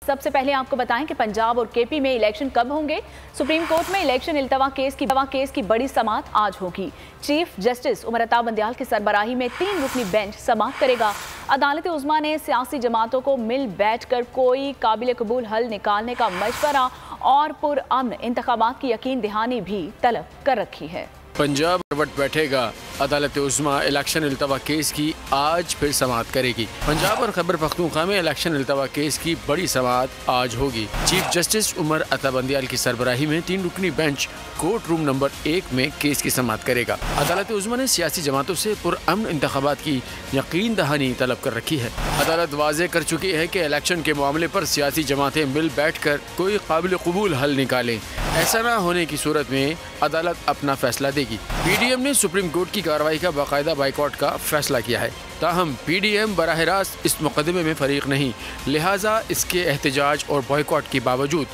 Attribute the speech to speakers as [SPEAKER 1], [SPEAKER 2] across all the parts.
[SPEAKER 1] सबसे पहले आपको बताएं कि पंजाब और केपी में इलेक्शन कब होंगे। सुप्रीम कोर्ट में इलेक्शन इल्तवा केस की बड़ी समाअत आज होगी। चीफ जस्टिस उमर अता बंदियाल की सरबराही में 3 रुकनी बेंच समाअत करेगा। अदालत उज़्मा ने सियासी जमातों को मिल बैठकर कोई काबिल कबूल हल निकालने का मशवरा और पुरअमन इंतखाबात की यकीन दहानी भी तलब कर रखी है।
[SPEAKER 2] पंजाब करवट बैठेगा। अदालत उज़्मा इलेक्शन इल्तवा केस की आज फिर समाअत करेगी। पंजाब और खैबर पख्तूनख्वा में इलेक्शन इल्तवा केस की बड़ी समाअत आज होगी। चीफ जस्टिस उमर अता बंदियाल की सरबराही में 3 रुकनी बेंच कोर्ट रूम नंबर 1 में केस की समाअत करेगा। अदालत उज़्मा ने सियासी जमातों से पुरअमन इंतखाबात की यकीन दहानी तलब कर रखी है। अदालत वाज़ेह कर चुकी है कि इलेक्शन के मामले पर सियासी जमातें मिल बैठ कर कोई काबिल कबूल हल निकालें। ऐसा न होने की सूरत में अदालत अपना फैसला देगी। PDM ने सुप्रीम कोर्ट की कार्रवाई का बाकायदा बाइकआउट का फैसला किया है। ताहम PDM बराह रास्त इस मुकदमे में फरीक नहीं, लिहाजा इसके एहतजाज और बॉयकॉट के बावजूद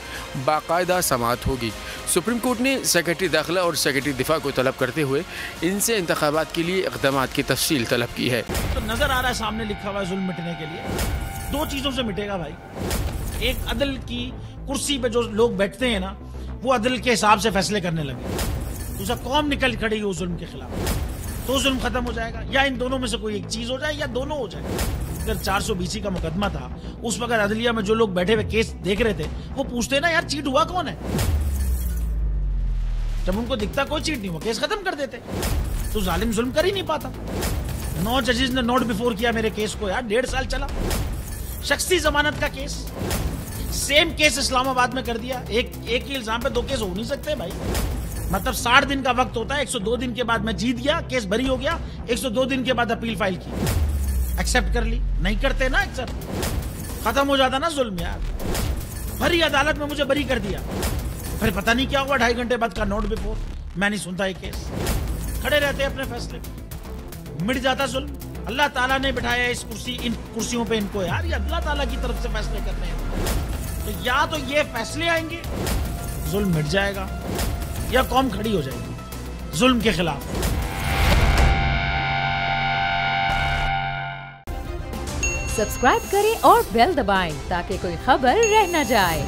[SPEAKER 2] बाकायदा समाअत होगी। सुप्रीम कोर्ट ने सेक्रेटरी दाखिला और सेक्रेटरी दिफा को तलब करते हुए इनसे इंतखाबात के लिए इक़दाम की तफसील तलब की है।
[SPEAKER 3] तो नजर आ रहा है सामने लिखा हुआ है जुल्म मिटने के लिए 2 चीजों से मिटेगा भाई। एक, अदल की कुर्सी पे जो लोग बैठते हैं ना, वो अदल के हिसाब से फैसले करने लगे। दूसरा, कौम निकल खड़ी हो जुल्म के खिलाफ, तो जुल्म खत्म हो जाएगा। या इन दोनों में से कोई एक चीज हो जाए या दोनों हो जाए। अगर 420 का मुकदमा था, उस वक्त अदलिया में जो लोग बैठे हुए केस देख रहे थे, वो पूछते ना यार चीट हुआ कौन है। जब उनको दिखता कोई चीट नहीं हुआ, केस खत्म कर देते। तो जालिम जुल्म कर ही नहीं पाता। 9 जजेस ने नोट बिफोर किया मेरे केस को यार, 1.5 साल चला। शख्सी जमानत का केस, सेम केस इस्लामाबाद में कर दिया। एक ही इल्जाम पे 2 केस हो नहीं सकते भाई। मतलब 60 दिन का वक्त होता है। 102 दिन के बाद मैं जीत गया, केस बरी हो गया। 102 दिन के बाद अपील फाइल की, एक्सेप्ट कर ली। नहीं करते ना एक्सेप्ट, खत्म हो जाता ना जुल्म यार। भरी अदालत में मुझे बरी कर दिया, फिर पता नहीं क्या हुआ। 2.5 घंटे बाद का नोट बिफोर, मैं नहीं सुनता ये केस। खड़े रहते अपने फैसले पे, मिट जाता जुल्म। अल्लाह ताला ने बिठाया इस इन कुर्सियों पे इनको यार, ये अल्लाह ताला की तरफ से फैसले करने हैं। तो या तो ये फैसले आएंगे, जुल्म मिट जाएगा, या कौम खड़ी हो जाएगी जुल्म के खिलाफ।
[SPEAKER 4] सब्सक्राइब करें और बेल दबाएं ताकि कोई खबर रह न जाए।